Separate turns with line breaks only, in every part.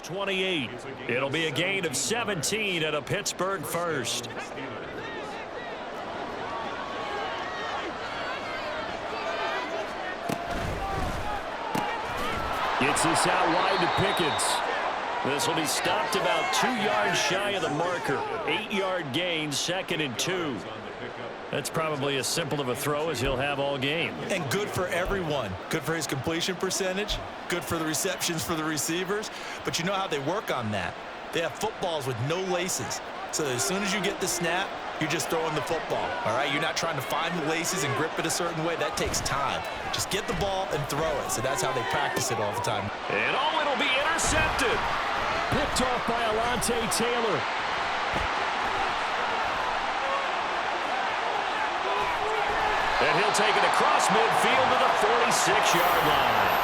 28. It'll be a gain of 17 and a Pittsburgh first. Gets this out wide to Pickens. This will be stopped about 2 yards shy of the marker. 8-yard gain, 2nd and 2. That's probably as simple of a throw as he'll have all game.
And good for everyone. Good for his completion percentage. Good for the receptions for the receivers. But you know how they work on that. They have footballs with no laces. So as soon as you get the snap, you're just throwing the football. All right? You're not trying to find the laces and grip it a certain way. That takes time. Just get the ball and throw it. So that's how they practice it all the time.
And it'll be intercepted. Picked off by Alontae Taylor. And he'll take it across midfield to the 46-yard line.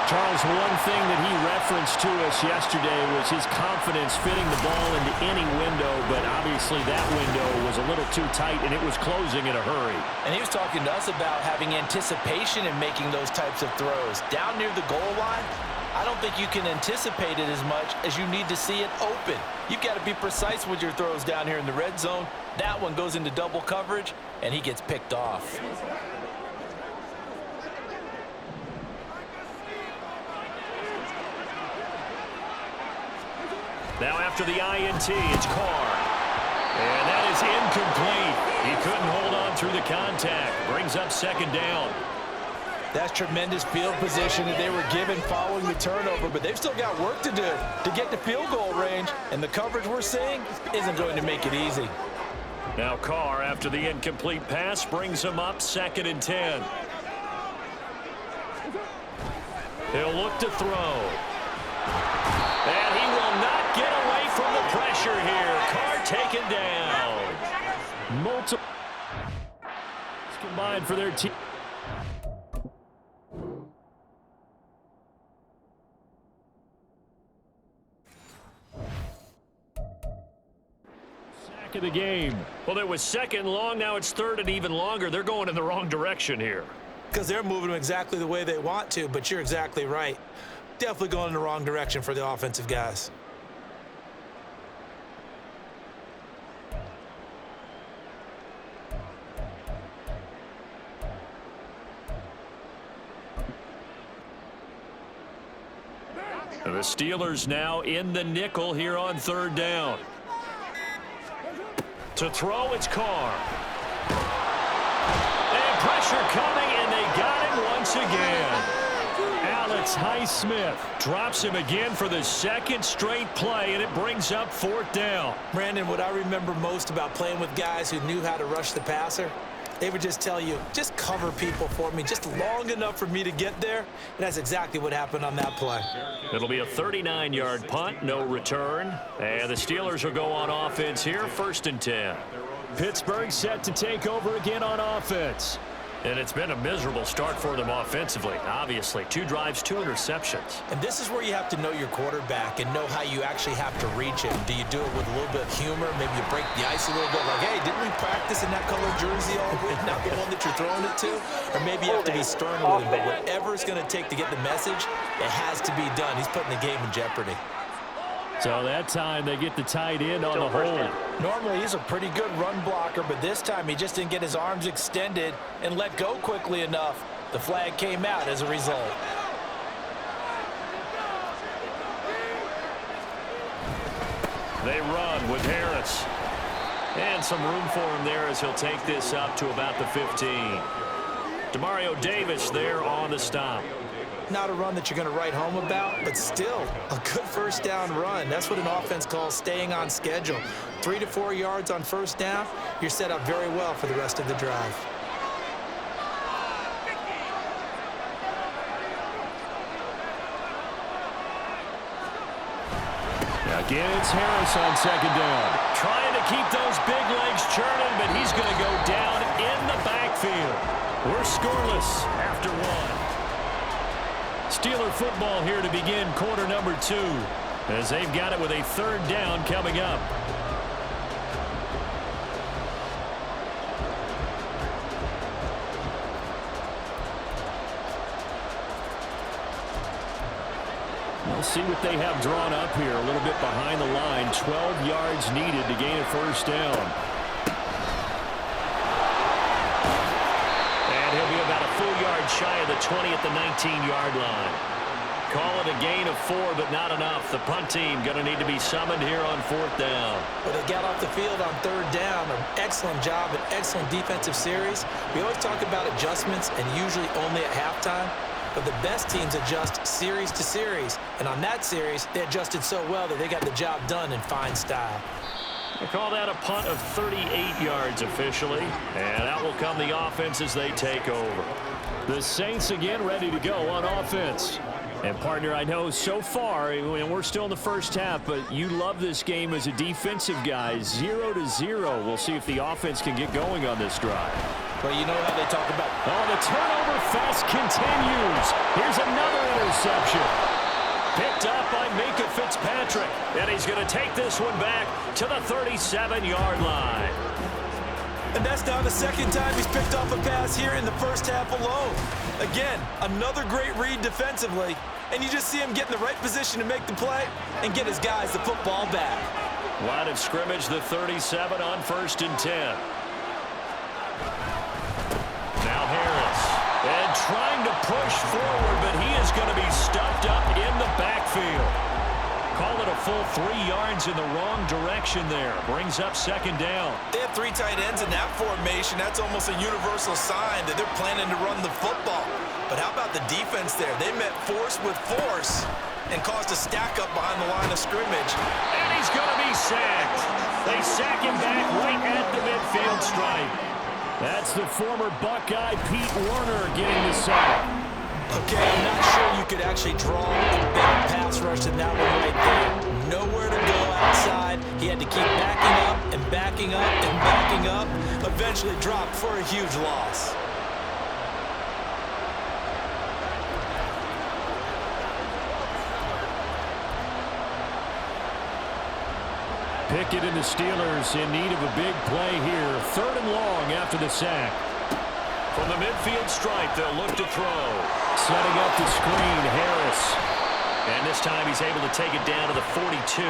Charles, one thing that he referenced to us yesterday was his confidence fitting the ball into any window, but obviously that window was a little too tight, and it was closing in a hurry.
And he was talking to us about having anticipation in making those types of throws. Down near the goal line, I don't think you can anticipate it as much as you need to see it open. You've got to be precise with your throws down here in the red zone. That one goes into double coverage, and he gets picked off.
Now after the INT, it's Carr. And that is incomplete. He couldn't hold on through the contact. Brings up 2nd down.
That's tremendous field position that they were given following the turnover, but they've still got work to do to get to field goal range, and the coverage we're seeing isn't going to make it easy.
Now Carr, after the incomplete pass, brings him up 2nd and 10. He'll look to throw. And he will not get away from the pressure here. Carr taken down. Multiple combined for their team. Sack of the game. Well, it was 2nd and long. Now it's 3rd and even longer. They're going in the wrong direction here.
Because they're moving them exactly the way they want to, but you're exactly right. Definitely going in the wrong direction for the offensive guys.
And the Steelers now in the nickel here on 3rd down. To throw, it's Carr. And pressure coming, and they got him once again. Alex Highsmith drops him again for the 2nd straight play, and it brings up 4th down.
Brandon, what I remember most about playing with guys who knew how to rush the passer, they would just tell you, just cover people for me, just long enough for me to get there. And that's exactly what happened on that play.
It'll be a 39-yard punt, no return. And the Steelers will go on offense here, 1st and 10. Pittsburgh set to take over again on offense. And it's been a miserable start for them offensively, obviously. 2 drives, 2 interceptions.
And this is where you have to know your quarterback and know how you actually have to reach him. Do you do it with a little bit of humor? Maybe you break the ice a little bit, like, hey, didn't we practice in that colored jersey all week? Not the one that you're throwing it to? Or maybe you have to be stern with him. But whatever it's going to take to get the message, it has to be done. He's putting the game in jeopardy.
So that time they get the tight end on the hold.
Normally he's a pretty good run blocker, but this time he just didn't get his arms extended and let go quickly enough. The flag came out as a result.
They run with Harris. And some room for him there as he'll take this up to about the 15. Demario Davis there on the stop.
Not a run that you're going to write home about, but still a good 1st down run. That's what an offense calls staying on schedule. 3 to 4 yards on 1st down, you're set up very well for the rest of the drive.
Again, it's Harris on 2nd down. Trying to keep those big legs churning, but he's going to go down in the backfield. We're scoreless after 1. Steeler football here to begin quarter number 2, as they've got it with a 3rd down coming up. We'll see what they have drawn up here. A little bit behind the line. 12 yards needed to gain a first down. And he'll be about a full yard shy of the 20 at the 19-yard line. Call it a gain of 4, but not enough. The punt team going to need to be summoned here on 4th down.
Well, they got off the field on 3rd down. An excellent job, an excellent defensive series. We always talk about adjustments and usually only at halftime. But the best teams adjust series to series. And on that series, they adjusted so well that they got the job done in fine style.
They call that a punt of 38 yards officially. And out will come the offense as they take over. The Saints again ready to go on offense. And, partner, I know so far, and we're still in the first half, but you love this game as a defensive guy. 0-0. We'll see if the offense can get going on this drive.
Well, you know how they talk about...
Oh, the turnover fest continues. Here's another interception. Picked up by Minka Fitzpatrick. And he's going to take this one back to the 37-yard line.
And that's now the second time he's picked off a pass here in the first half alone. Again, another great read defensively, and you just see him get in the right position to make the play and get his guys the football back.
Line of scrimmage, the 37 on 1st and 10. Now Harris, and trying to push forward, but he is going to be stuffed up in the backfield. Call it a full 3 yards in the wrong direction there. Brings up 2nd down.
They have 3 tight ends in that formation. That's almost a universal sign that they're planning to run the football. But how about the defense there? They met force with force and caused a stack up behind the line of scrimmage.
And he's going to be sacked. They sack him back right at the midfield stripe. That's the former Buckeye Pete Werner getting the sack.
Okay, I'm not sure you could actually draw a better pass rush than that one right there. Nowhere to go outside. He had to keep backing up and backing up and backing up. Eventually dropped for a huge loss.
Pickett and the Steelers in need of a big play here. 3rd and long after the sack. From the midfield stripe, they'll look to throw. Setting up the screen, Harris. And this time he's able to take it down to the 42.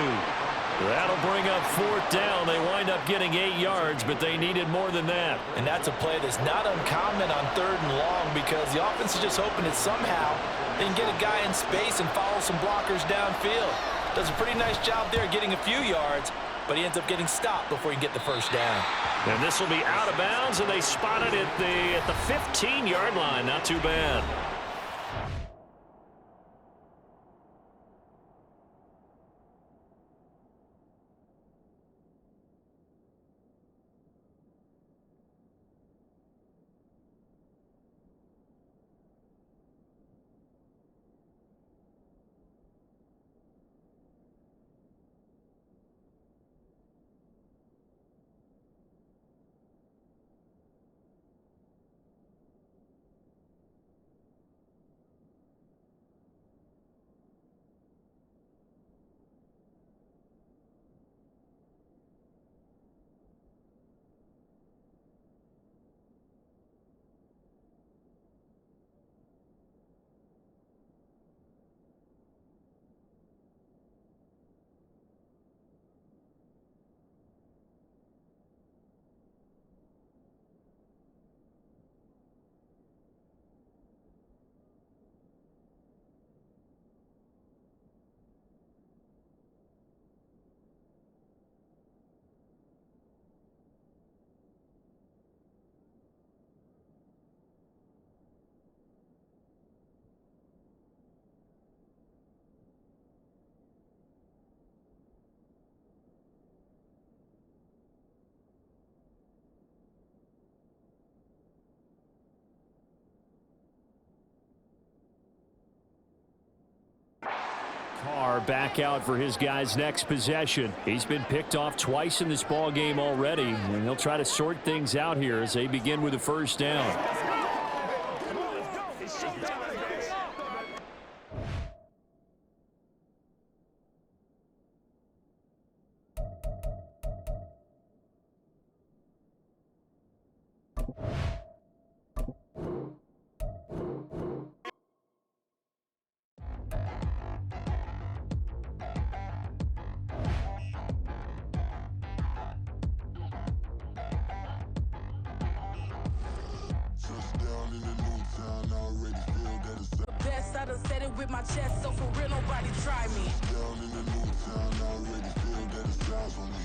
That'll bring up 4th down. They wind up getting 8 yards, but they needed more than that.
And that's a play that's not uncommon on 3rd and long because the offense is just hoping that somehow they can get a guy in space and follow some blockers downfield. Does a pretty nice job there getting a few yards, but he ends up getting stopped before he can get the first down.
And this will be out of bounds, and they spot it at the 15-yard line. Not too bad. Carr back out for his guy's next possession. He's been picked off twice in this ball game already, and he'll try to sort things out here as they begin with a first down.
in a new town, I already feel that it's
The best, I done said it with my chest, so for real, nobody try me.
down in a new town, I already feel that it's eyes on me.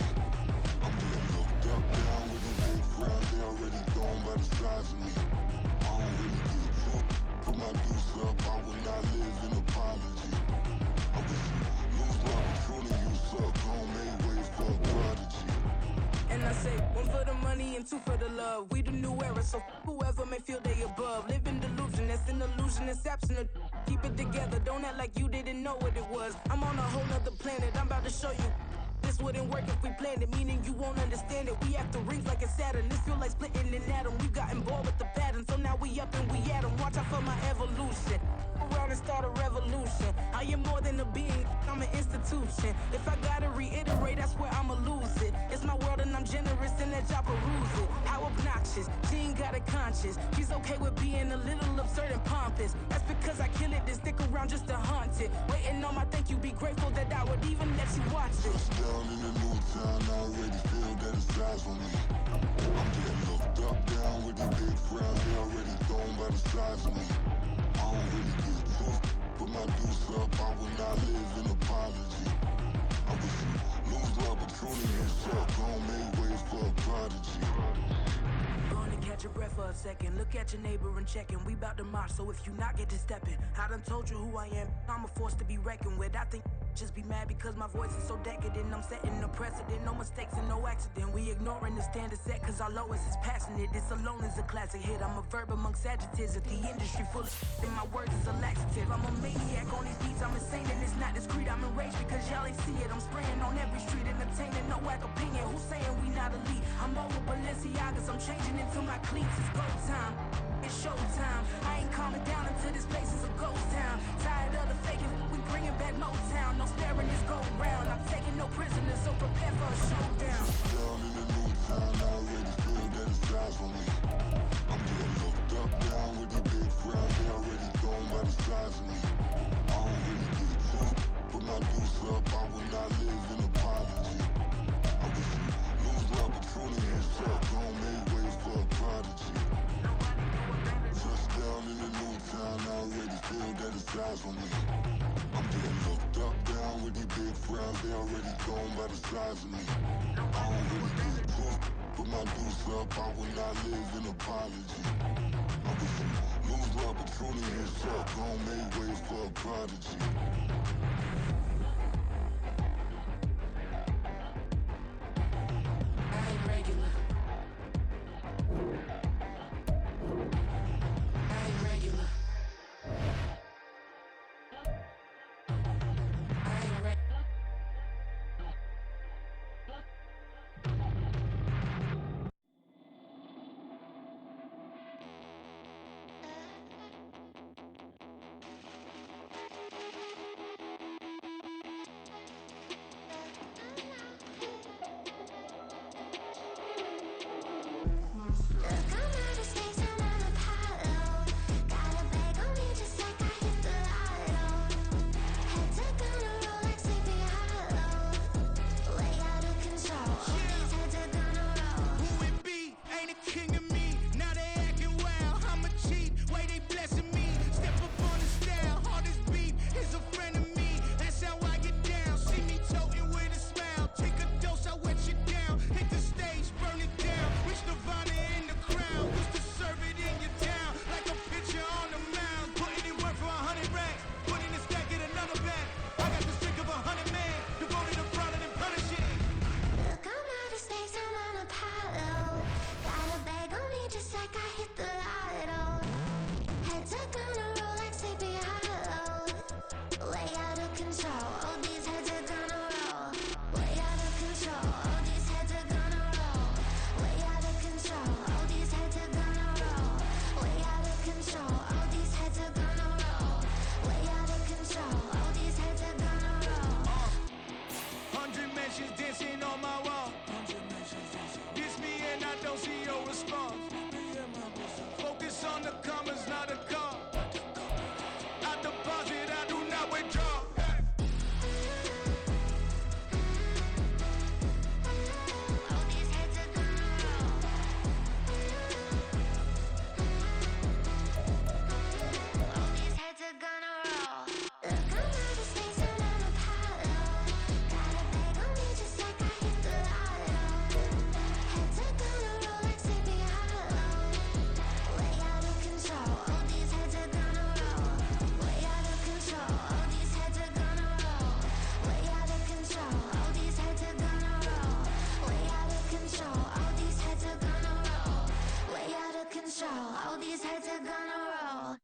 I'm getting looked up, down with a big frown, they already gone by the size of me. I don't really get too, put my deuce up, I will not live in apology. I wish you lose the opportunity, you suck, homemade way for a prodigy.
And I say, one for the money and two for the love. We the new era, so whoever may feel they above. Live in delusion, that's an illusion, it's absent. Keep it together, don't act like you didn't know what it was. I'm on a whole nother planet, I'm about to show you. This wouldn't work if we planned it, meaning you won't understand it. We have to rings like a Saturn, this feel like splitting an atom. We gotten bored with the pattern, so now we up and we at 'em. Watch out for my evolution. Around and start a revolution. I am more than a being, I'm an institution. If I gotta reiterate, that's where I'ma lose it. It's my world and I'm generous and that y'all peruse it. How obnoxious, she ain't got a conscience. She's okay with being a little absurd and pompous. That's because I kill it, then stick around just to haunt it. Waiting on my thank you, be grateful that I would even let you watch it.
Down in a new town, I already feel that it's eyes on me. I'm getting looked up, down with a big frown, they already gone by the size of me. I don't really get too, put my deuce up, I will not live in apology. I wish you lose the opportunity, you suck, homemade way for a prodigy.
Gonna catch your breath for a second. Look at your neighbor and checking. We bout to march, so if you not, get to stepping. I done told you who I am. I'm a force to be reckoned with. I think just be mad because my voice is so decadent. I'm setting a precedent. No mistakes and no accident. We ignoring the standard set cause our lowest is passionate. This alone is a classic hit. I'm a verb amongst adjectives. If the industry full of and my words is a laxative. I'm a maniac on these beats. I'm insane and it's not discreet. I'm enraged because y'all ain't see it. I'm spraying on every street, entertaining no whack opinion. Who's saying we not elite? I'm over Balenciagas. I'm changing into my cleats. It's go time. It's showtime. I ain't calming down until this place is a ghost town. Tired of the faking, we bringing back Motown. No sparing this go round. I'm taking no prisoners, so prepare for a showdown.
Down in a new town, I already feel that it's eyes on me. I'm getting looked up, down with a big frown, they already gone by the size of me. I don't really get too, put my deuce up, I will not live in apology. I wish you lose the opportunity, you suck, homemade way for a prodigy. Touchdown in a new town, I already feel that it's eyes on me. I'm getting looked up, down with the big frowns, they already gone by the size of me. I don't really get too, put my deuce up, I will not live in apology. I wish you lose the opportunity, you suck, homemade way for a prodigy.
All these heads are gonna roll. Way out of control. All these heads are gonna roll.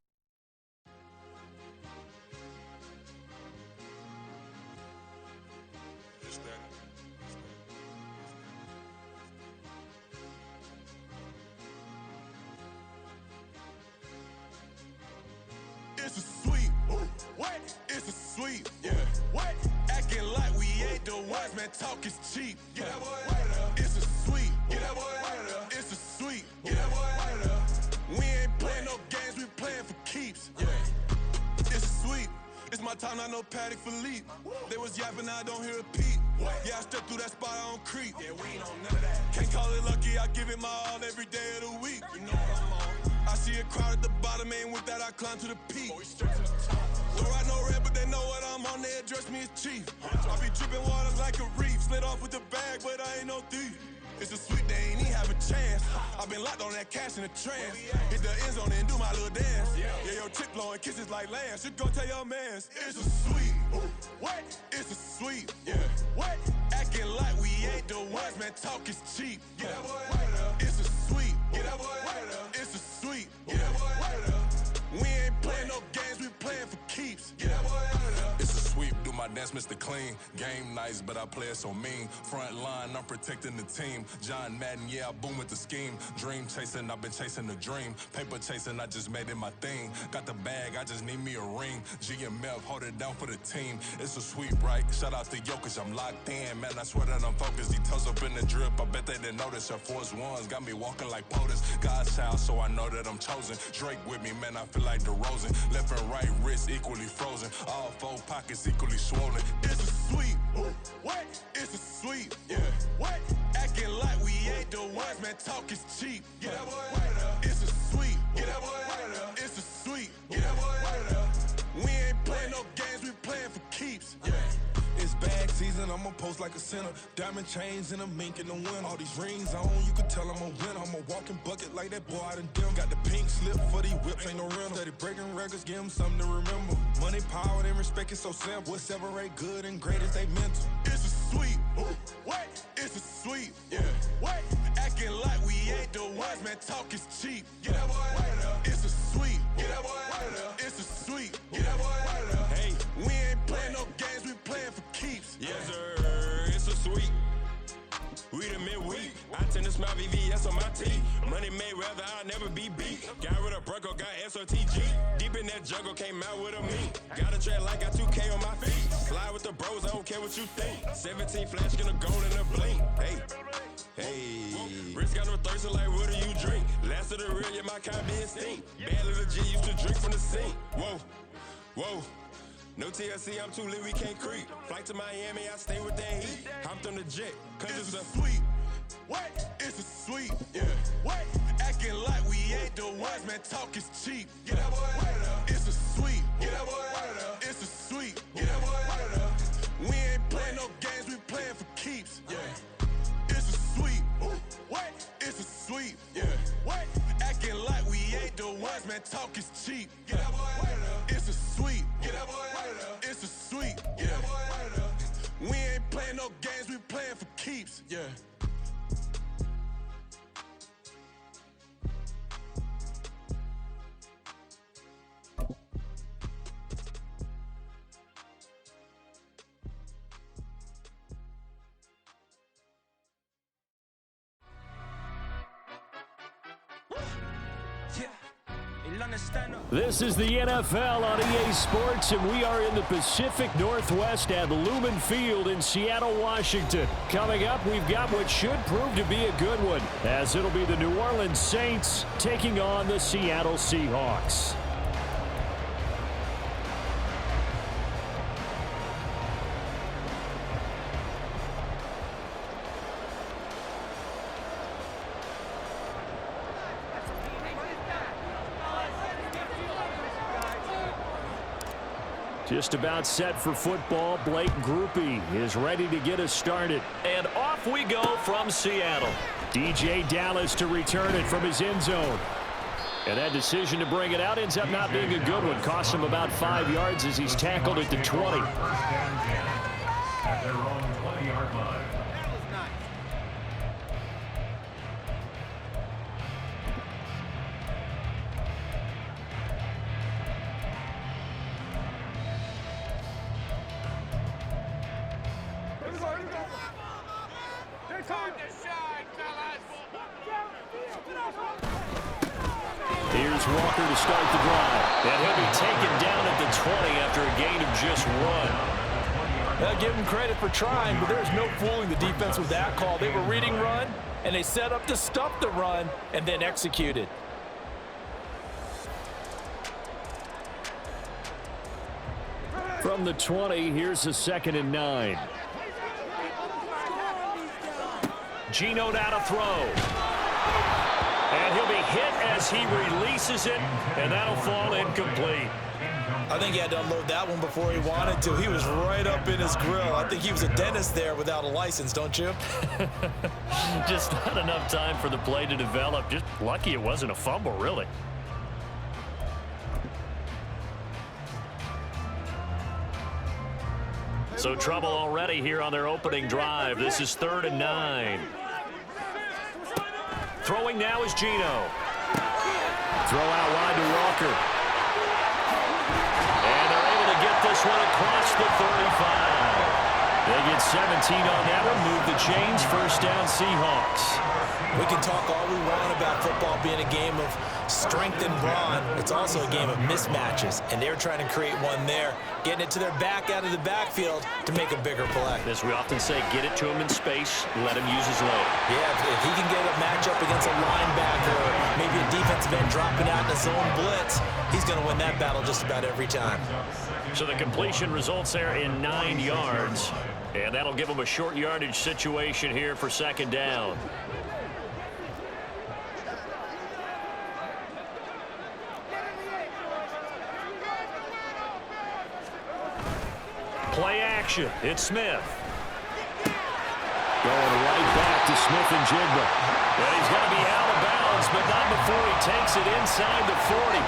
It's a sweep. What? It's a sweep. Yeah. What? Acting like we ain't the ones, man. Talk is cheap. Get that boy out of there. It's a sweep. Get that boy out of there. It's a sweep. Get that boy out of there. We ain't playing no games. We playing for keeps. Yeah. It's a sweep. It's my time, not no Paddock Philippe. They was yapping, I don't hear a peep. Yeah, I step through that spot, I don't creep. Yeah, we ain't on none of that. Can't call it lucky, I give it my all every day of the week. You know what I'm on. I see a crowd at the bottom, and with that I climb to the peak. Throw out no red, but they know what I'm on, they address me as chief. I be dripping water like a reef, slid off with the bag, but I ain't no thief. It's a sweet, they ain't even have a chance. I been locked on that cash in a trance. Hit the end zone and do my little dance. Yeah, your chick blowing kisses like Lance. You go tell your mans. It's a sweet. What? It's a sweet. Yeah. What? Acting like we ain't the ones, man. Talk is cheap. Get that boy out of there. It's a sweet. Get that boy out of there. It's a sweet. Get that boy out of there. We ain't playing no games, we playing for keeps. Get that boy out of there.
It's a sweep, do my dance, Mr. Clean. Game nice, but I play it so mean. Front line, I'm protecting the team. John Madden, yeah, I boom with the scheme. Dream chasing, I've been chasing the dream. Paper chasing, I just made it my thing. Got the bag, I just need me a ring. GMF, hold it down for the team. It's a sweep, right? Shout out to Jokic, I'm locked in. Man, I swear that I'm focused. Details up in the drip, I bet they didn't notice. Air Force Ones got me walking like POTUS. God's child, so I know that I'm chosen. Drake with me, man, I feel like DeRozan. Left and right wrist equally frozen. All four pockets equally swollen.
It's a sweep. What? It's a sweep. Yeah. What? Acting like we ain't the ones, man. Talk is cheap. Get that boy out of there. It's a sweep. Get that boy out of there. It's a sweep. Get that boy out of there. We ain't playing no games, we playing for keeps. Yeah.
It's bag season, I'ma post like a sinner. Diamond chains and a mink in the wind. All these rings on, you can tell I'm a winner. I'm a walking bucket like that boy out in Denver. Got the pink slip for these whips, ain't no rental. Steady breaking records, give them something to remember. Money, power, and respect is so simple. What separate good and great is they mental.
It's a sweep. What? It's a sweep. Yeah. What? Acting like we ain't the ones, man. Talk is cheap. Get that boy out of there. It's a sweep. Get that boy out of there. It's a sweep. Get that boy out of there. Hey, we ain't playing no games, we playing for keeps.
Yes, sir. It's a sweep. We the midweek. I tend to smile VVS on my teeth. Money made rather I'll never be beat. Got rid of Bronco, got SOTG. Deep in that jungle, came out with a me. Got a track like got 2K on my feet. Fly with the bros, I don't care what you think. 17 flash, gonna go in a blink. Hey, Rich got no thirsty like what do you drink? Last of the real, yeah, my kind be instinct. Bad little G used to drink from the sink. Whoa, whoa. No TLC, I'm too lit, we can't creep. Flight to Miami, I stay with that heat. Hopped on the jet, cause
it's a sweep. What? It's a sweep. Yeah. What? Acting like we ain't the ones, man. Talk is cheap. Get that boy out of there. It's a sweep. Get that boy out of there. It's a sweep. Get that boy out of there. We ain't playing no games, we playing for keeps. Yeah. It's a sweep. What? It's a sweep. Yeah. What? Acting like we ain't the ones, man. Talk is cheap. Get that boy out of there. It's a sweep. Get that boy out of there. It's a sweep. Get that boy out of there. We ain't playing no games, we playing for keeps. Yeah.
This is the NFL on EA Sports, and we are in the Pacific Northwest at Lumen Field in Seattle, Washington. Coming up, we've got what should prove to be a good one, as it'll be the New Orleans Saints taking on the Seattle Seahawks. Just about set for football. Blake Groupie is ready to get us started. And off we go from Seattle. DJ Dallas to return it from his end zone. And that decision to bring it out ends up not being a good one. Costs him about 5 yards as he's tackled at the 20.
At their own 20-yard line.
is Walker to start the drive. And he'll be taken down at the 20 after a gain of just 1.
I'll give him credit for trying, but there's no fooling the defense with that call. They were reading run, and they set up to stop the run and then executed.
From the 20, here's a 2nd and 9. Geno now to throw. And he'll be hit as he releases it, and that'll fall incomplete.
I think he had to unload that one before he wanted to. He was right up in his grill. I think he was a dentist there without a license, don't you?
Just not enough time for the play to develop. Just lucky it wasn't a fumble, really. So trouble already here on their opening drive. This is 3rd and 9. Throwing now is Geno. Throw out wide to Walker. And they're able to get this one across the 35. They get 17 on that one. Move the chains. 1st down Seahawks.
We can talk all we want about football being a game of strength and brawn. It's also a game of mismatches, and they're trying to create one there, getting it to their back out of the backfield to make a bigger play.
As we often say, get it to him in space, let him use his leg.
Yeah, if he can get a matchup against a linebacker or maybe a defensive end dropping out in a zone blitz, he's going to win that battle just about every time.
So the completion results there in 9 yards, and that'll give him a short yardage situation here for 2nd down. Play action. It's Smith. Going right back to Smith and Jigba. And he's going to be out of bounds, but not before he takes it inside the 40.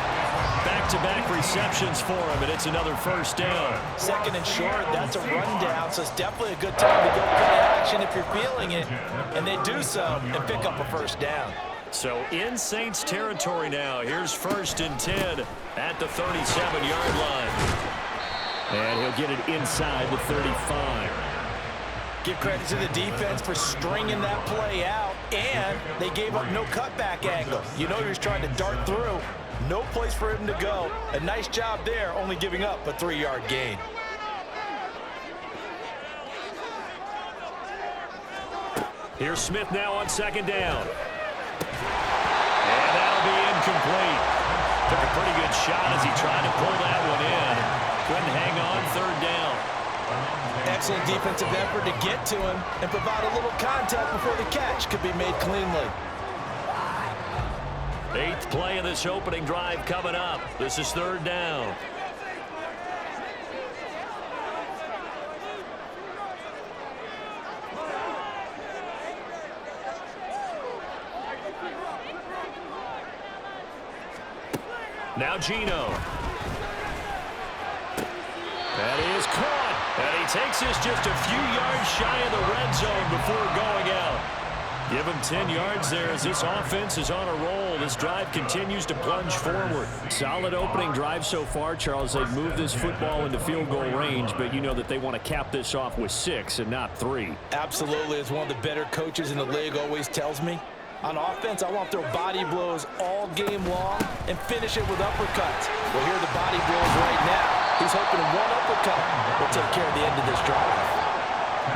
Back-to-back receptions for him, and it's another 1st down.
2nd and short, that's a rundown, so it's definitely a good time to go play action if you're feeling it. And they do so and pick up a 1st down.
So in Saints territory now. Here's 1st and 10 at the 37-yard line. And he'll get it inside the 35.
Give credit to the defense for stringing that play out, and they gave up no cutback angle. You know he's trying to dart through. No place for him to go. A nice job there, only giving up a 3-yard gain.
Here's Smith now on 2nd down. And that'll be incomplete. Took a pretty good shot as he tried to pull that one in. Couldn't hang on. 3rd down.
Excellent defensive effort to get to him and provide a little contact before the catch could be made cleanly.
8th play of this opening drive coming up. This is 3rd down. Now Geno. That is caught. And he takes this just a few yards shy of the red zone before going out. Give him 10 yards there as this offense is on a roll. This drive continues to plunge forward. Solid opening drive so far, Charles. They've moved this football into field goal range, but you know that they want to cap this off with 6 and not 3.
Absolutely. As one of the better coaches in the league always tells me, on offense, I want their body blows all game long and finish it with uppercuts. Well, here are the body blows right now. He's hoping one uppercut will take care of the end of this drive.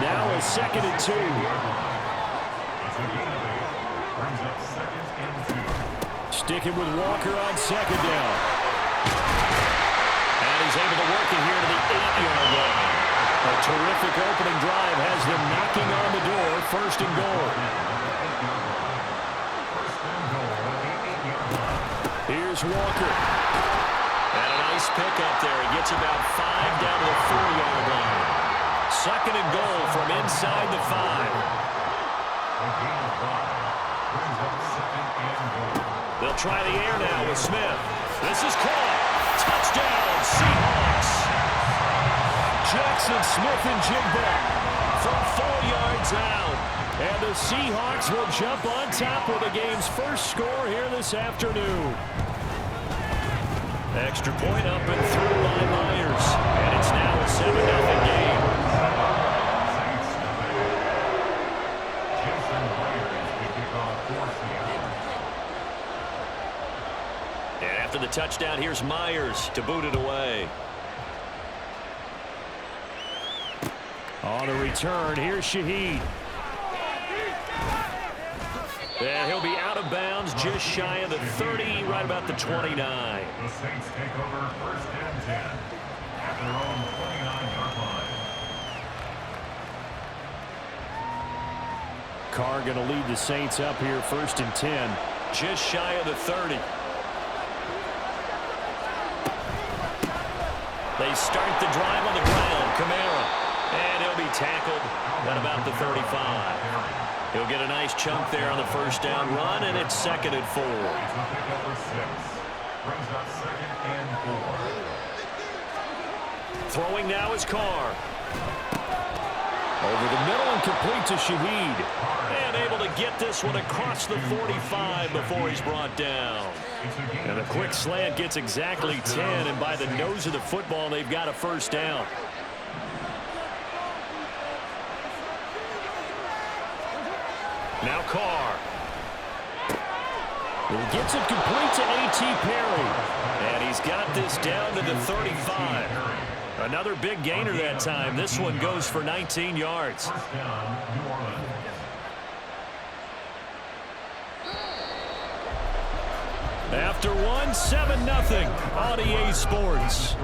Now a 2nd and 2. Sticking with Walker on 2nd down. And he's able to work it here to the 8-yard line. A terrific opening drive has them knocking on the door. 1st and goal. Here's Walker. And a nice pickup there. He gets about 5 down to the 4-yard line. 2nd and goal from inside the 5. They'll try the air now with Smith. This is caught. Touchdown, Seahawks. Jackson Smith and Jigba from 4 yards out. And the Seahawks will jump on top with the game's first score here this afternoon. Extra point up and through by Myers. And it's now a 7-0 game. After the touchdown, here's Myers to boot it away. On the return, here's Shaheed. And he'll be out of bounds just shy of the 30, right about the 29.
The Saints take over 1st and 10 at their own 29-yard line.
Carr going to lead the Saints up here 1st and 10, just shy of the 30. They start the drive on the ground. Kamara. And he'll be tackled at about the 35. He'll get a nice chunk there on the first down run, and it's 2nd and 4.
Brings up 2nd and 4.
Throwing now is Carr. Over the middle and complete to Shaheed. And able to get this one across the 45 before he's brought down. And a quick slant gets exactly 10, and by the nose of the football, they've got a first down. Now Carr. He gets it complete to A.T. Perry. And he's got this down to the 35. Another big gainer that time. This one goes for 19 yards.
First down, New Orleans.
After one, 7-0 on EA Sports.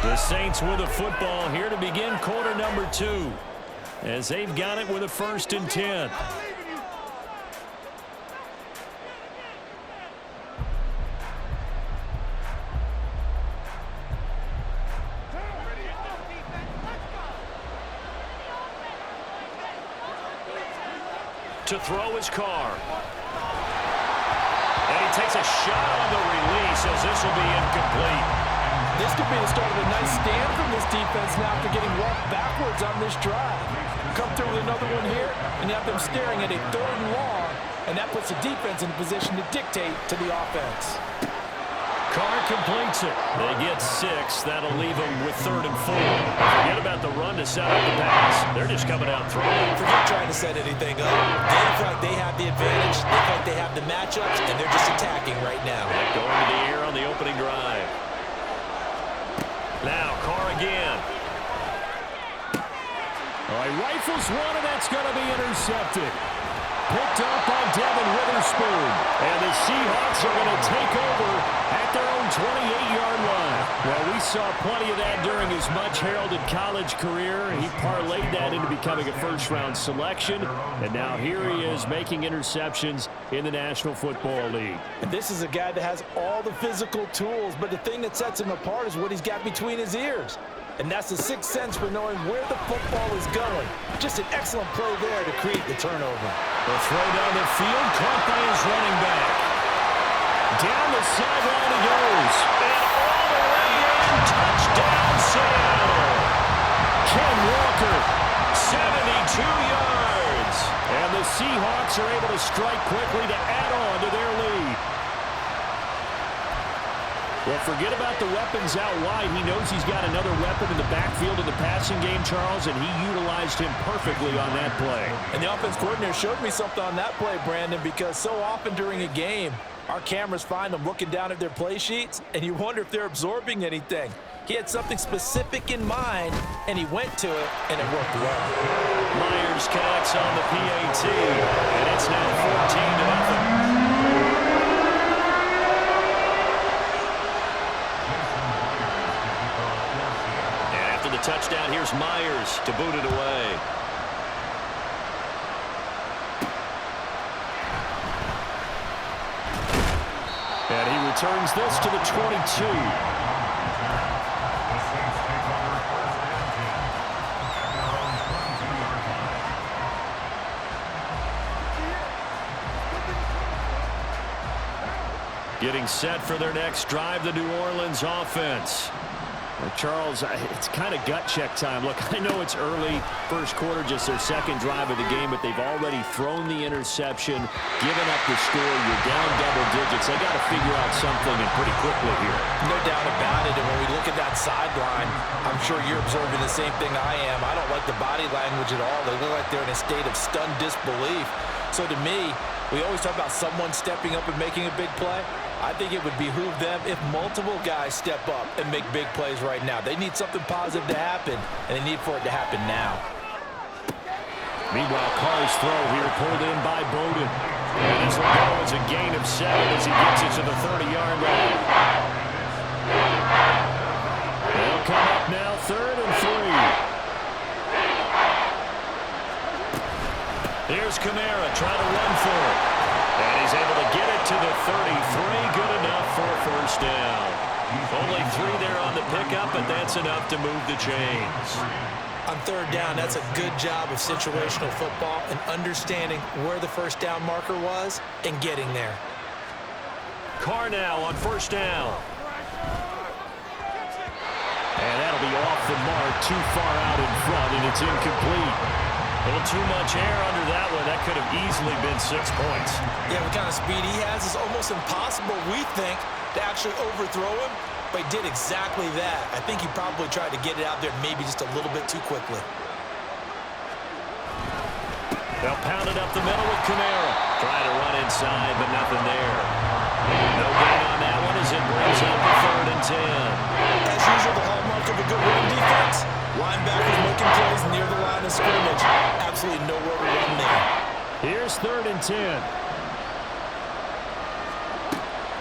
The Saints with the football here to begin quarter number 2, as they've got it with a 1st and 10. To throw his Carr. And he takes a shot on the release as this will be incomplete.
This could be the start of a nice stand from this defense now after getting walked backwards on this drive. Come through with another one here, and you have them staring at a 3rd and long, and that puts the defense in a position to dictate to the offense.
Carr completes it. They get 6. That'll leave them with 3rd and 4. Forget about the run to set up the pass. They're just coming out throwing.
Forget trying to set anything up. They feel like they have the advantage. They feel like they have the matchups, and they're just attacking right now.
Going to the air on the opening drive. Now Carr again. All right, rifles one, and that's going to be intercepted. Picked up by Devin Witherspoon. And the Seahawks are going to take over at their own 28-yard line. Well, we saw plenty of that during his much-heralded college career. He parlayed that into becoming a first-round selection. And now here he is making interceptions in the National Football League.
And this is a guy that has all the physical tools, but the thing that sets him apart is what he's got between his ears. And that's the sixth sense for knowing where the football is going. Just an excellent play there to create the turnover.
The throw down the field, caught by his running back. Down the sideline he goes. And all the way in, touchdown Seattle. Ken Walker, 72 yards. And the Seahawks are able to strike quickly to add on to their lead. Well, forget about the weapons out wide. He knows he's got another weapon in the backfield in the passing game, Charles, and he utilized him perfectly on that play.
And the offense coordinator showed me something on that play, Brandon, because so often during a game, our cameras find them looking down at their play sheets, and you wonder if they're absorbing anything. He had something specific in mind, and he went to it, and it worked well.
Myers connects on the PAT, and it's now 14-0. Touchdown, here's Myers to boot it away. And he returns this to the 22. Getting set for their next drive, the New Orleans offense. Charles, it's kind of gut check time. Look, I know it's early, first quarter, just their second drive of the game, but they've already thrown the interception, given up the score. You're down double digits. They got to figure out something, and pretty quickly here.
No doubt about it. And when we look at that sideline, I'm sure you're observing the same thing I am. I don't like the body language at all. They look like they're in a state of stunned disbelief. So to me, We always talk about someone stepping up and making a big play. I think it would behoove them if multiple guys step up and make big plays right now. They need something positive to happen, and they need for it to happen now.
Meanwhile, Carr's throw here pulled in by Bowden. And his goal is a gain of 7 as he gets it to the 30-yard line. They'll come up now, 3rd and 3. Here's Kamara trying to run for it. And he's able to get it to the 33. Good enough for a first down. Only 3 there on the pickup, but that's enough to move the chains.
On 3rd down, that's a good job of situational football and understanding where the first down marker was and getting there.
Carr now on 1st down. And that'll be off the mark, too far out in front, and it's incomplete. A little too much air under that one. That could have easily been 6 points.
Yeah, what kind of speed he has is almost impossible, we think, to actually overthrow him. But he did exactly that. I think he probably tried to get it out there maybe just a little bit too quickly.
They'll pound it up the middle with Kamara. Trying to run inside, but nothing there. No gain on that one as it brings up the 3rd and 10.
As usual, the hallmark of a good run defense. Linebackers making plays near the line of scrimmage. Absolutely nowhere to run there.
Here's 3rd and 10.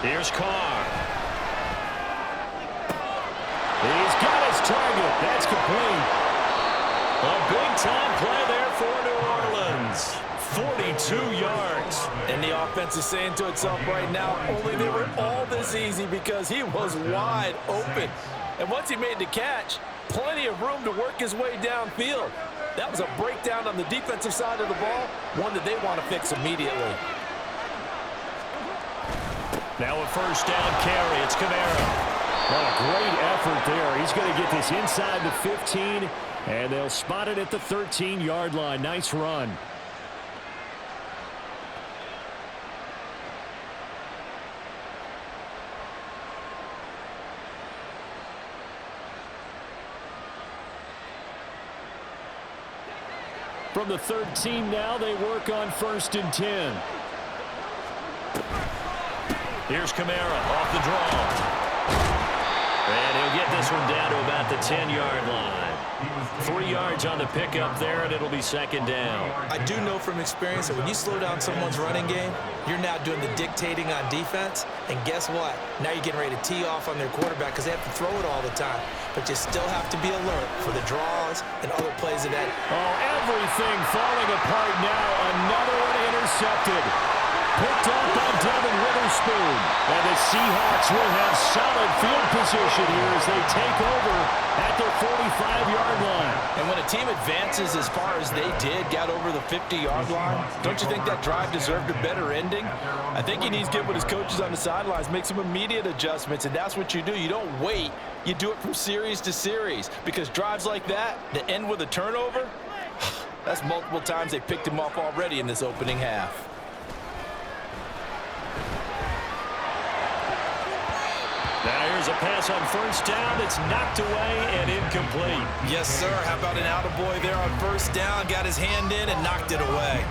Here's Carr. He's got his target. That's complete. A big-time play there for New Orleans. 42 yards.
And the offense is saying to itself right now, only they were all this easy because he was wide open. And once he made the catch, plenty of room to work his way downfield. That was a breakdown on the defensive side of the ball, one that they want to fix immediately.
Now a 1st down carry. It's Kamara. What a great effort there. He's going to get this inside the 15, and they'll spot it at the 13-yard line. Nice run. From the 13 now, they work on 1st and 10. Here's Kamara off the draw. And he'll get this one down to about the 10-yard line. 3 yards on the pickup there, and it'll be 2nd down.
I do know from experience that when you slow down someone's running game, you're now doing the dictating on defense. And guess what? Now you're getting ready to tee off on their quarterback because they have to throw it all the time. But you still have to be alert for the draws and other plays of that.
Oh, everything falling apart now. Another one intercepted. Picked up by Devin Witherspoon. And the Seahawks will have solid field position here as they take over at their 45-yard line.
And when a team advances as far as they did, got over the 50-yard line, don't you think that drive deserved a better ending? I think he needs to get with his coaches on the sidelines, make some immediate adjustments, and that's what you do. You don't wait. You do it from series to series because drives like that end with a turnover, that's multiple times they picked him off already in this opening half.
Now here's a pass on 1st down. It's knocked away and incomplete.
Yes, sir. How about an attaboy there on 1st down? Got his hand in and knocked it away.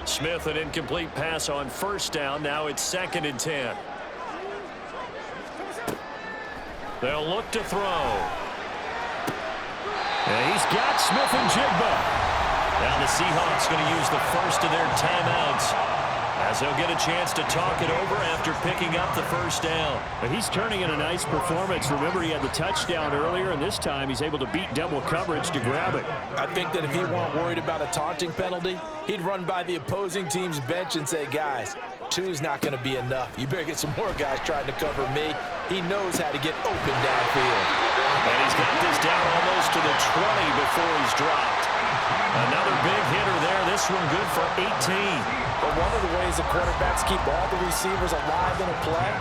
Smith, an incomplete pass on 1st down. Now it's 2nd and 10. They'll look to throw. And he's got Smith and Jigba. Now the Seahawks going to use the first of their timeouts as they'll get a chance to talk it over after picking up the 1st down. But he's turning in a nice performance. Remember, he had the touchdown earlier, and this time he's able to beat double coverage to grab it.
I think that if he weren't worried about a taunting penalty, he'd run by the opposing team's bench and say, guys, 2's not going to be enough. You better get some more guys trying to cover me. He knows how to get open downfield.
And he's got this down almost to the 20 before he's dropped. Another big hitter there. This one good for 18.
But one of the ways the quarterbacks keep all the receivers alive in a play,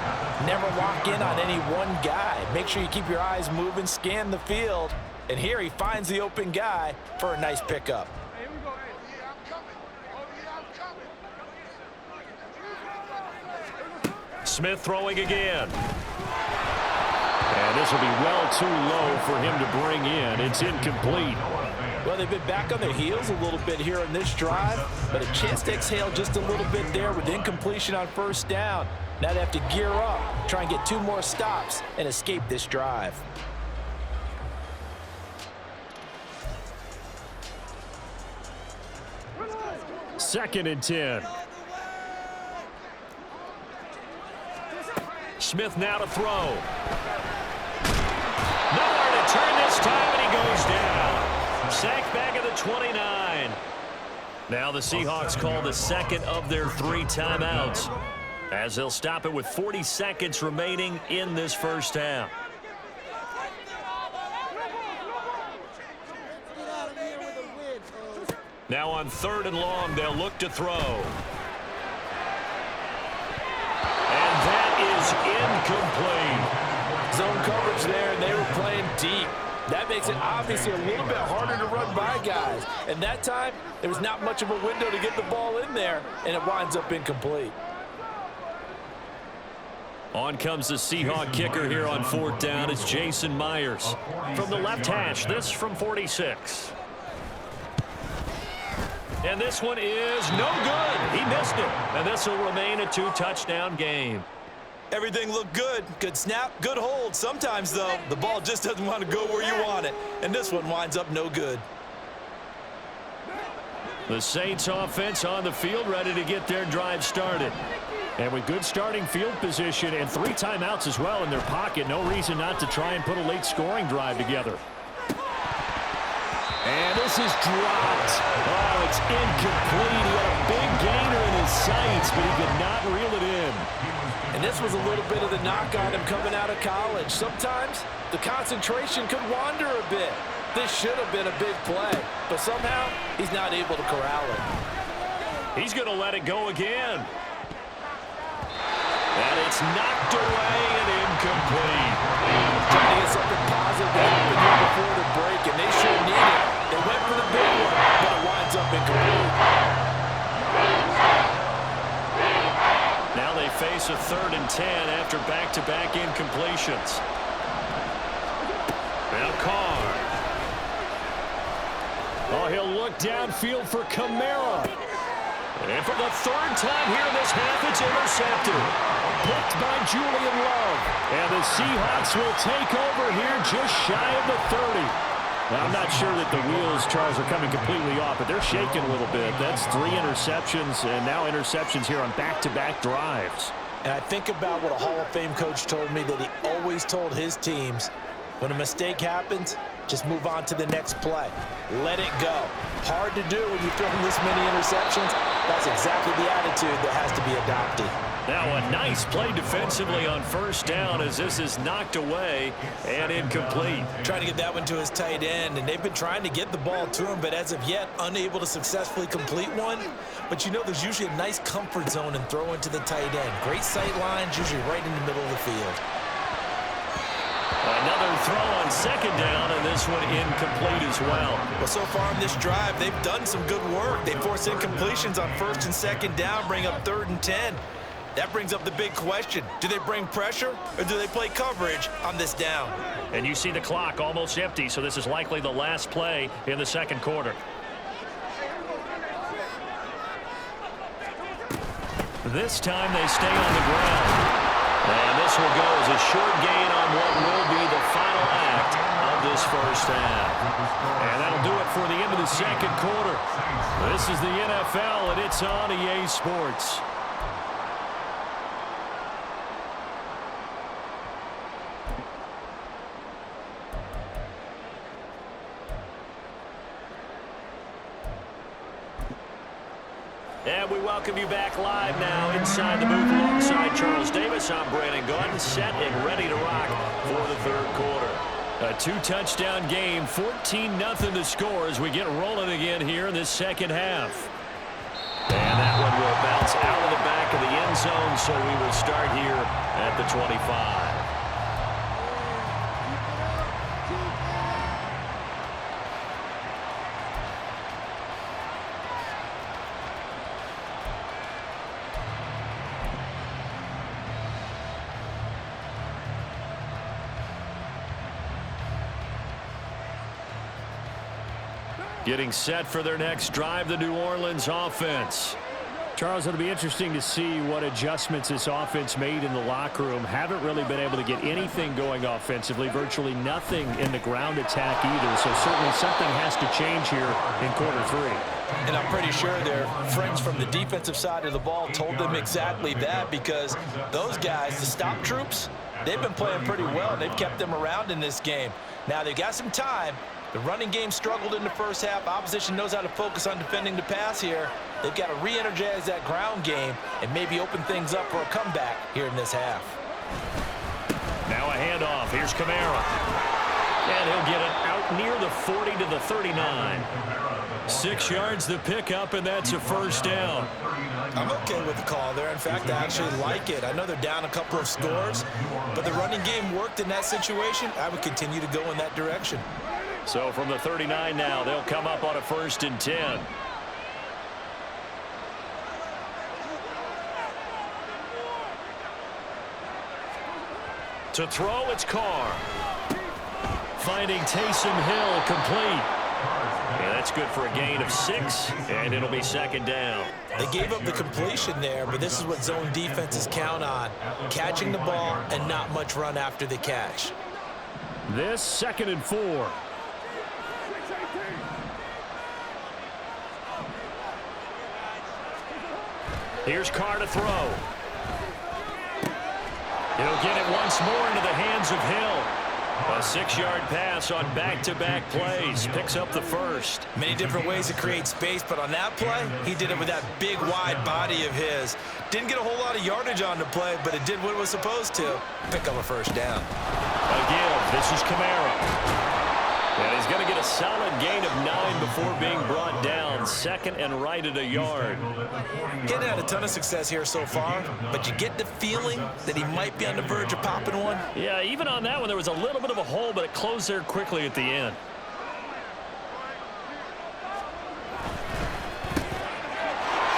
never lock in on any one guy. Make sure you keep your eyes moving, scan the field. And here he finds the open guy for a nice pickup.
Smith throwing again. And this will be well too low for him to bring in. It's incomplete.
Well, they've been back on their heels a little bit here in this drive, but a chance to exhale just a little bit there with incompletion on first down. Now they have to gear up, try and get 2 more stops, and escape this drive.
Second and 10. Smith now to throw. Nowhere to turn this time, and he goes down. Sacked back at the 29. Now the Seahawks call the second of their 3 timeouts, as they'll stop it with 40 seconds remaining in this first half. Now on 3rd and long, they'll look to throw. And that is incomplete.
Zone coverage there, and they were playing deep. That makes it obviously a little bit harder to run by guys. And that time, there was not much of a window to get the ball in there, and it winds up incomplete.
On comes the Seahawk kicker here on 4th down. It's Jason Myers. From the left hash, this from 46. And this one is no good. He missed it. And this will remain a 2-touchdown game.
Everything looked good. Good snap, good hold. Sometimes, though, the ball just doesn't want to go where you want it. And this one winds up no good.
The Saints offense on the field, ready to get their drive started. And with good starting field position and 3 timeouts as well in their pocket, no reason not to try and put a late scoring drive together. And this is dropped. Oh, it's incomplete. He had a big gainer in his sights, but he could not reel it in.
And this was a little bit of the knock on him coming out of college. Sometimes the concentration could wander a bit. This should have been a big play, but somehow he's not able to corral it.
He's going to let it go again. And it's knocked away and incomplete.
Trying to get something positive to happen here before the break, and they sure need it. They went for the big one, but it winds up incomplete.
Now they face a 3rd and 10 after back-to-back incompletions. Now Carr. Oh, he'll look downfield for Kamara. And for the 3rd time here in this half, it's intercepted. Picked by Julian Love. And the Seahawks will take over here just shy of the 30. Now, I'm not sure that the wheels, Charles, are coming completely off, but they're shaking a little bit. That's 3 interceptions, and now interceptions here on back-to-back drives.
And I think about what a Hall of Fame coach told me that he always told his teams, when a mistake happens, just move on to the next play. Let it go. Hard to do when you're throwing this many interceptions. That's exactly the attitude that has to be adopted.
Now a nice play defensively on 1st down as this is knocked away and incomplete.
Trying to get that one to his tight end, and they've been trying to get the ball to him, but as of yet, unable to successfully complete one. But you know there's usually a nice comfort zone in throwing to the tight end. Great sight lines, usually right in the middle of the field.
Another throw on 2nd down, and this one incomplete as well.
Well, so far in this drive, they've done some good work. They force incompletions on 1st and 2nd down, bring up 3rd and 10. That brings up the big question. Do they bring pressure, or do they play coverage on this down?
And you see the clock almost empty, so this is likely the last play in the 2nd quarter. This time they stay on the ground. And this will go as a short gain on what will be the final act of this first half. And that'll do it for the end of the 2nd quarter. This is the NFL, and it's on EA Sports. And we welcome you back live now inside the booth alongside Charles Davis. I'm Brandon Gaudin, set and ready to rock for the 3rd quarter. A 2-touchdown game, 14-0 to score as we get rolling again here in this 2nd half. And that one will bounce out of the back of the end zone, so we will start here at the 25. Getting set for their next drive, the New Orleans offense. Charles, it'll be interesting to see what adjustments this offense made in the locker room. Haven't really been able to get anything going offensively, virtually nothing in the ground attack either. So certainly something has to change here in quarter 3.
And I'm pretty sure their friends from the defensive side of the ball told them exactly that, because those guys, the stop troops, they've been playing pretty well, and they've kept them around in this game. Now, they've got some time. The running game struggled in the first half. Opposition knows how to focus on defending the pass here. They've got to re-energize that ground game and maybe open things up for a comeback here in this half.
Now a handoff. Here's Kamara. And he'll get it out near the 40 to the 39. 6 yards the pickup, and that's a first down.
I'm okay with the call there. In fact, I actually like it. I know they're down a couple of scores, but the running game worked in that situation. I would continue to go in that direction.
So from the 39 now, they'll come up on a 1st and 10. To throw, it's Carr. Finding Taysom Hill complete. Yeah, that's good for a gain of 6, and it'll be 2nd down.
They gave up the completion there, but this is what zone defenses count on. Catching the ball and not much run after the catch.
This 2nd and 4. Here's Carr to throw. He'll get it once more into the hands of Hill. A 6-yard pass on back-to-back plays. Picks up the first.
Many different ways to create space, but on that play, he did it with that big, wide body of his. Didn't get a whole lot of yardage on the play, but it did what it was supposed to. Pick up a first down.
Again, this is Kamara. And he's going to get a solid gain of 9 before being brought down. 2nd and right at a yard.
Getting had a ton of success here so far, but you get the feeling that he might be on the verge of popping one.
Yeah, even on that one, there was a little bit of a hole, but it closed there quickly at the end.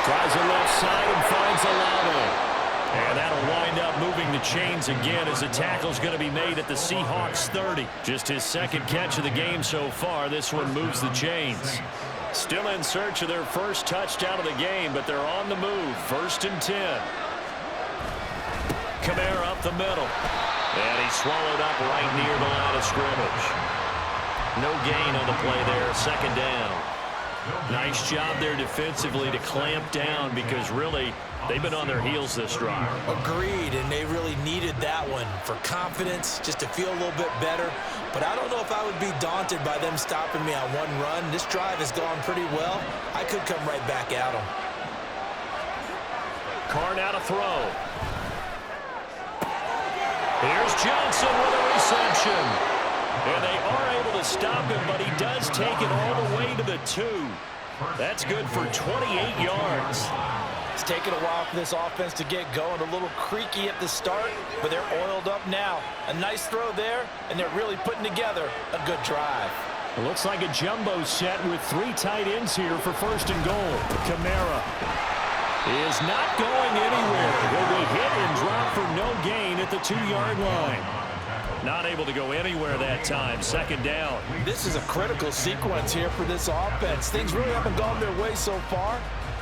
Tries the left side and finds Olave. And that'll wind up moving the chains again as the tackle's going to be made at the Seahawks 30. Just his 2nd catch of the game so far. This one moves the chains. Still in search of their first touchdown of the game, but they're on the move. 1st and 10. Kamara up the middle. And he's swallowed up right near the line of scrimmage. No gain on the play there. 2nd down. Nice job there defensively to clamp down, because really they've been on their heels this drive.
Agreed, and they really needed that one for confidence, just to feel a little bit better. But I don't know if I would be daunted by them stopping me on one run. This drive has gone pretty well. I could come right back at them.
Carr now to throw. Here's Johnson with a reception. And they are able to stop him, but he does take it all the way to the 2. That's good for 28 yards.
It's taken a while for this offense to get going. A little creaky at the start, but they're oiled up now. A nice throw there, and they're really putting together a good drive.
It looks like a jumbo set with 3 tight ends here for 1st and goal. Kamara is not going anywhere. He'll be hit and drop for no gain at the 2-yard line. Not able to go anywhere that time. 2nd down.
This is a critical sequence here for this offense. Things really haven't gone their way so far.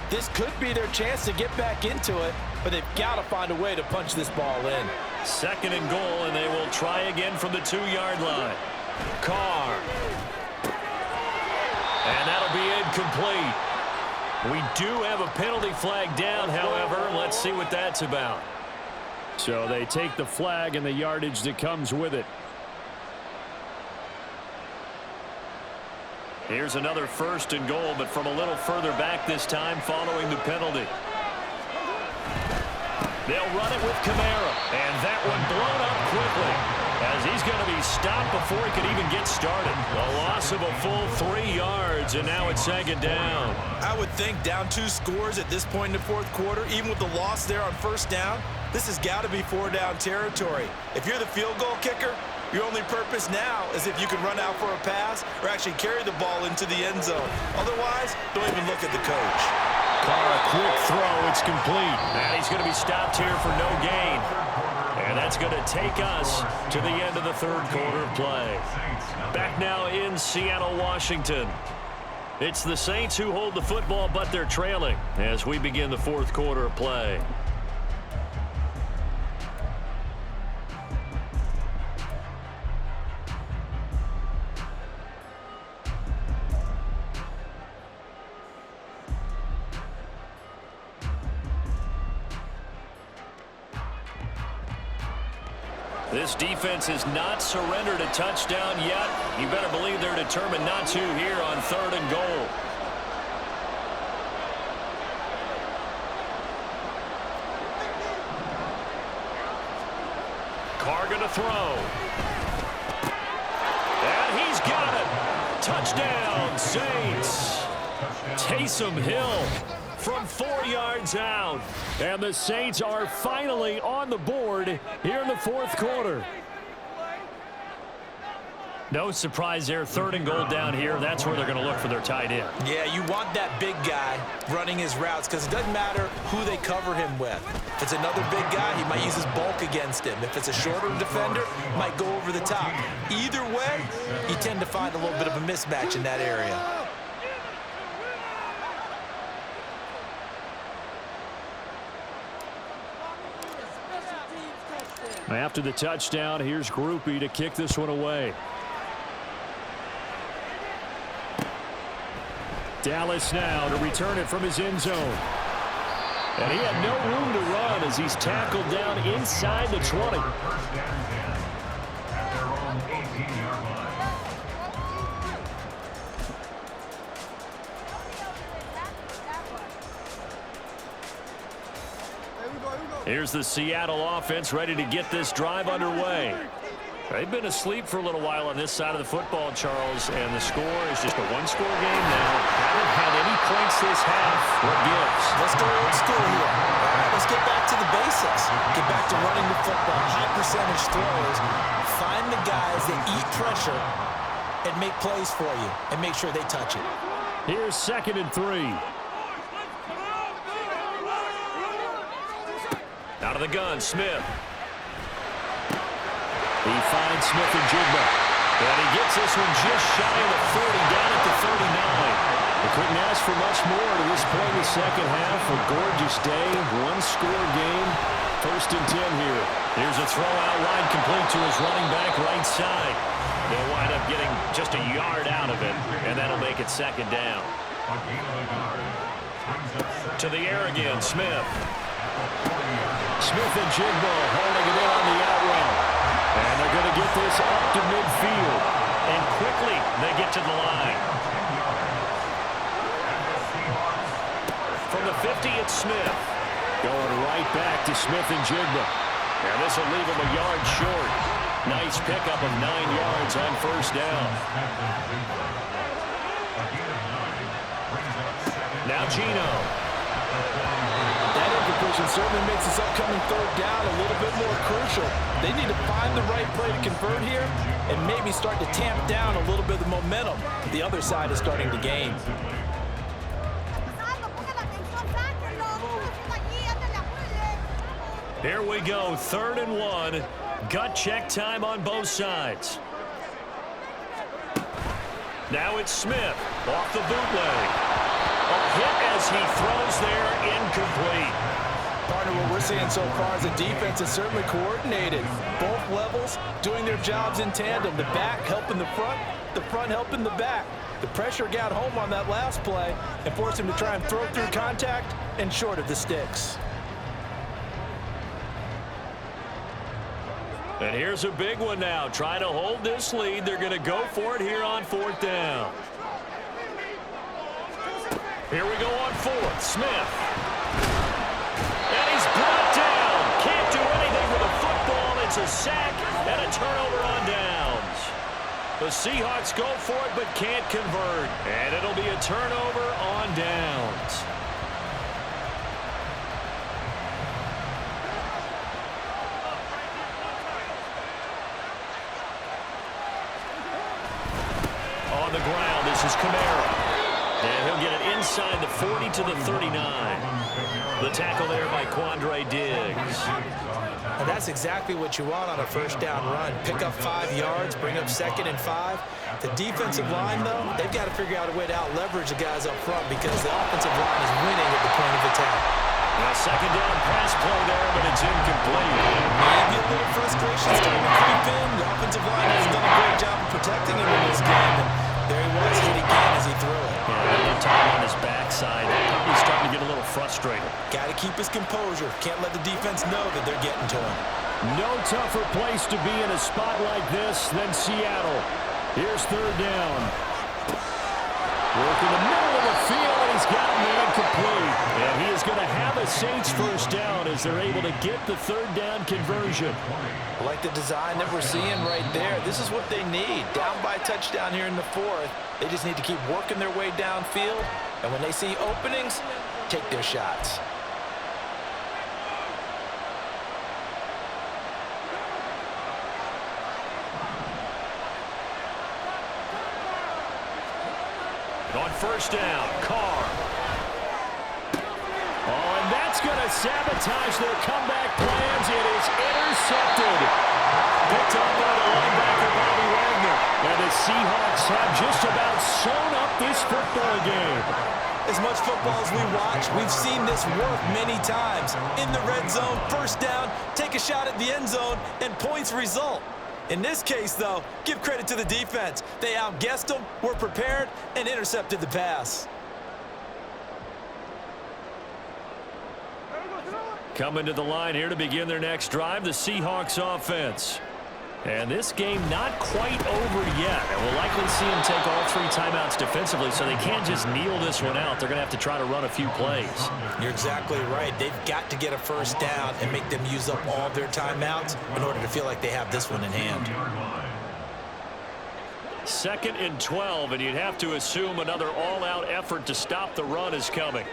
This could be their chance to get back into it, but they've got to find a way to punch this ball in.
2nd and goal, and they will try again from the 2-yard line. Carr. And that'll be incomplete. We do have a penalty flag down, however. Let's see what that's about. So they take the flag and the yardage that comes with it. Here's another 1st and goal, but from a little further back this time following the penalty. They'll run it with Kamara, and that one blown up quickly as he's going to be stopped before he could even get started. A loss of a full 3 yards, and now it's 2nd down.
I would think down 2 scores at this point in the 4th quarter, even with the loss there on 1st down, this has got to be 4-down territory. If you're the field goal kicker, your only purpose now is if you can run out for a pass or actually carry the ball into the end zone. Otherwise, don't even look at the coach.
Carr, a quick throw. It's complete. And he's going to be stopped here for no gain. And that's going to take us to the end of the 3rd quarter of play. Back now in Seattle, Washington. It's the Saints who hold the football, but they're trailing as we begin the fourth quarter of play. This defense has not surrendered a touchdown yet. You better believe they're determined not to here on 3rd and goal. Carr going to throw. And he's got it. Touchdown, Saints. Taysom Hill from 4 yards out. And the Saints are finally on the board here in the fourth quarter. No surprise there. 3rd and goal down here. That's where they're going to look for their tight end.
Yeah, you want that big guy running his routes because it doesn't matter who they cover him with. If it's another big guy, he might use his bulk against him. If it's a shorter defender, he might go over the top. Either way, you tend to find a little bit of a mismatch in that area.
After the touchdown, here's Groupie to kick this one away. Dallas now to return it from his end zone. And he had no room to run as he's tackled down inside the 20.
First down and 10 at their own 18-yard line.
Here's the Seattle offense ready to get this drive underway. They've been asleep for a little while on this side of the football, Charles, and the score is just a one-score game now. Haven't had any points this half. What gives?
Let's go old school here. All right, let's get back to the basics. Get back to running the football, high percentage throws. Find the guys that eat pressure and make plays for you and make sure they touch it.
Here's 2nd and 3. Out of the gun, Smith. He finds Smith and Jigba. And he gets this one just shy of the 40, down at the 39. They couldn't ask for much more to this point in the second half. A gorgeous day, one-score game. 1st and 10 here. Here's a throw out wide complete to his running back right side. They'll wind up getting just a yard out of it, and that'll make it 2nd down. To the air again, Smith. Smith and Jigba holding it in on the out route. And they're going to get this up to midfield. And quickly they get to the line. From the 50, it's Smith. Going right back to Smith and Jigba. And this will leave him a yard short. Nice pickup of 9 yards on 1st down. Now Gino.
That incompletion certainly makes this upcoming 3rd down a little bit more crucial. They need to find the right play to convert here and maybe start to tamp down a little bit of the momentum the other side is starting to gain.
Here we go, 3rd and 1. Gut check time on both sides. Now it's Smith off the bootleg. A hit as he throws there, incomplete.
Partner, what we're seeing so far is the defense is certainly coordinated. Both levels doing their jobs in tandem. The back helping the front helping the back. The pressure got home on that last play and forced him to try and throw through contact and short of the sticks.
And here's a big one now. Trying to hold this lead. They're going to go for it here on 4th down. Here we go on 4th. Smith. And he's brought down. Can't do anything with a football. It's a sack and a turnover on downs. The Seahawks go for it but can't convert. And it'll be a turnover on downs. On the ground, this is Kamara. And he'll get it inside the 40 to the 39. The tackle there by Quandre Diggs.
And that's exactly what you want on a first down run. Pick up 5 yards, bring up 2nd and 5. The defensive line, though, they've got to figure out a way to out-leverage the guys up front because the offensive line is winning at the point of attack.
A second down pass play there, but it's incomplete.
Maybe a little frustration starting to creep in. The offensive line has done a great job of protecting him in this game, and there he was, hit again as he threw it.
Yeah, another time on his backside. Probably starting to get a little frustrated.
Got to keep his composure. Can't let the defense know that they're getting to him.
No tougher place to be in a spot like this than Seattle. Here's 3rd down. Work in the middle of the field, and he's got him incomplete. And he is going to have a Saints first down as they're able to get the 3rd down conversion.
I like the design that we're seeing right there. This is what they need. Down by a touchdown here in the 4th. They just need to keep working their way downfield. And when they see openings, take their shots.
On first down, Carr. Oh, and that's going to sabotage their comeback plans. It is intercepted. Picked up by the linebacker, Bobby Wagner. And the Seahawks have just about sewn up this football game.
As much football as we watch, we've seen this work many times. In the red zone, first down, take a shot at the end zone, and points result. In this case, though, give credit to the defense. They outguessed them, were prepared, and intercepted the pass.
Coming to the line here to begin their next drive, the Seahawks offense. And this game not quite over yet. And we'll likely see them take all 3 timeouts defensively, so they can't just kneel this one out. They're going to have to try to run a few plays.
You're exactly right. They've got to get a first down and make them use up all their timeouts in order to feel like they have this one in hand.
2nd and 12, and you'd have to assume another all-out effort to stop the run is coming.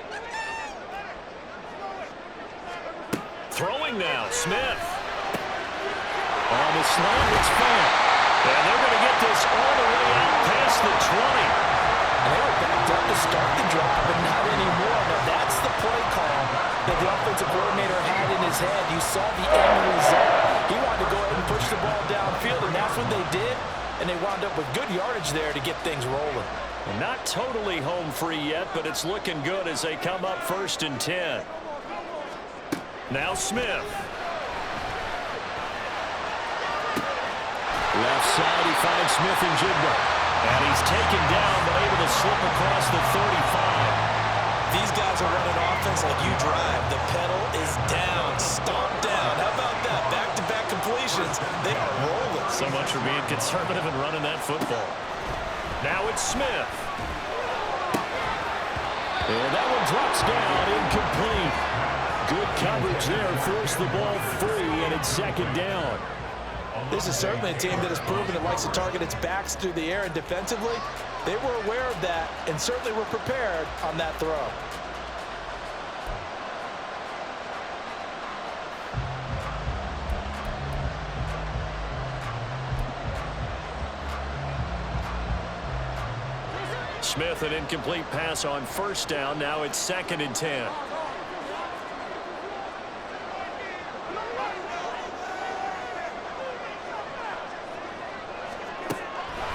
Throwing now, Smith. On the slant, it's Fant. And they're going to get this all the way out past the 20.
And they were backed up to start the drive, but not anymore. Now, that's the play call that the offensive coordinator had in his head. You saw the end result. He wanted to go ahead and push the ball downfield, and that's what they did. And they wound up with good yardage there to get things rolling.
Well, not totally home free yet, but it's looking good as they come up 1st and 10. Now Smith. Left side, he finds Smith and Jigba. And he's taken down, but able to slip across the 35.
These guys are running offense like you drive. The pedal is down, stomp down. How about that? Back-to-back completions. They are rolling.
So much for being conservative and running that football. Now it's Smith. And that one drops down, incomplete. Good coverage there, forced the ball free, and it's 2nd down.
This is certainly a team that has proven it likes to target its backs through the air, and defensively, they were aware of that and certainly were prepared on that throw.
Smith, an incomplete pass on first down. Now it's 2nd and 10.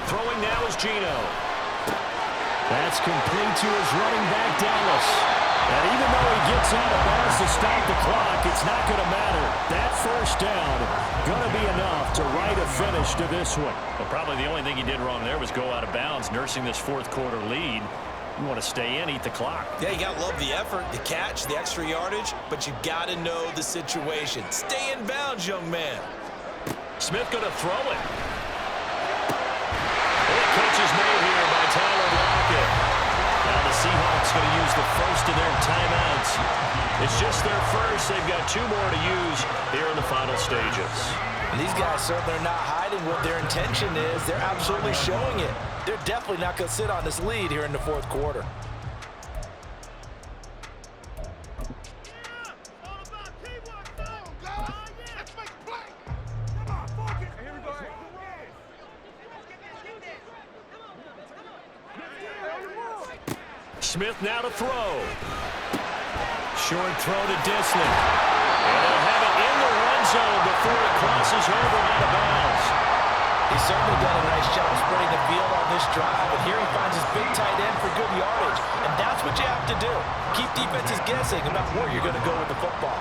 Throwing now is Geno. That's complete to his running back, Dallas. And even though he gets out of bounds to stop the clock, it's not going to matter. That first down going to be enough to write a finish to this one. Well, probably the only thing he did wrong there was go out of bounds, nursing this 4th quarter lead. You want to stay in, eat the clock.
Yeah, you got to love the effort, the catch, the extra yardage, but you got to know the situation. Stay in bounds, young man.
Smith going to throw it. Catch is made here by Tyler Lockett. Now the Seahawks going to use the first of their timeouts. It's just their first. They've got 2 more to use here in the final stages.
And these guys certainly are not hiding what their intention is. They're absolutely showing it. They're definitely not going to sit on this lead here in the 4th quarter.
Smith now to throw. Short throw to Disley. And they'll have it in the run zone before he crosses over out of bounds.
He's certainly done a nice job spreading the field on this drive, and here he finds his big tight end for good yardage, and that's what you have to do. Keep defenses guessing about where you're going to go with the football.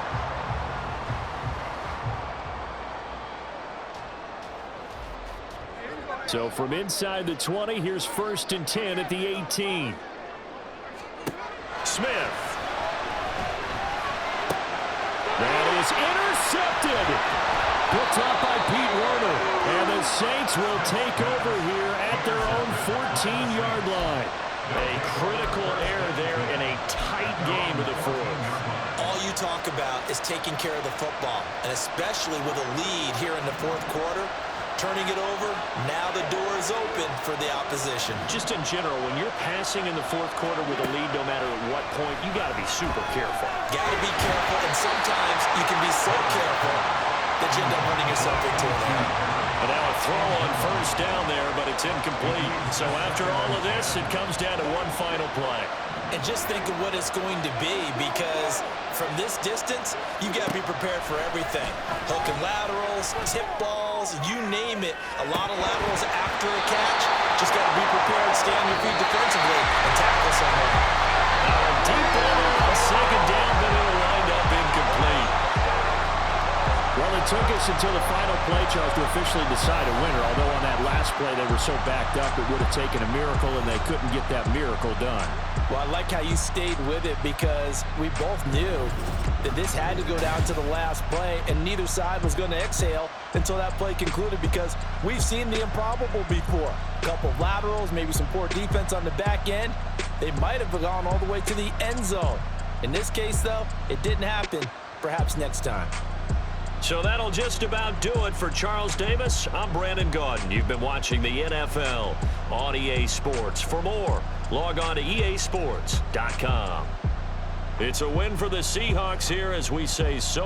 So from inside the 20, here's 1st and 10 at the 18. Smith. That is intercepted. Picked up by Pete Werner. And the Saints will take over here at their own 14-yard line. A critical error there in a tight game of the fourth.
All you talk about is taking care of the football, and especially with a lead here in the fourth quarter. Turning it over, now the door is open for the opposition.
Just in general, when you're passing in the fourth quarter with a lead, no matter at what point, you got to be super careful.
Got to be careful, and sometimes you can be so careful that you end up running yourself into an error.
And now a throw on 1st down there, but it's incomplete. So after all of this, it comes down to one final play.
And just think of what it's going to be, because from this distance, you got to be prepared for everything. Hook and laterals, tip balls, you name it. A lot of laterals after a catch. Just got to be prepared, stay on your feet defensively, and tackle someone.
Now a deep ball on 2nd down, but it'll wind up incomplete. Well, it took us until the final play, Charles, to officially decide a winner. Although on that last play they were so backed up, it would have taken a miracle, and they couldn't get that miracle done.
Well, I like how you stayed with it, because we both knew that this had to go down to the last play, and neither side was going to exhale until that play concluded, because we've seen the improbable before. A couple of laterals, maybe some poor defense on the back end. They might have gone all the way to the end zone. In this case, though, it didn't happen. Perhaps next time.
So that'll just about do it for Charles Davis. I'm Brandon Gaudin. You've been watching the NFL on EA Sports. For more, log on to easports.com. It's a win for the Seahawks here as we say so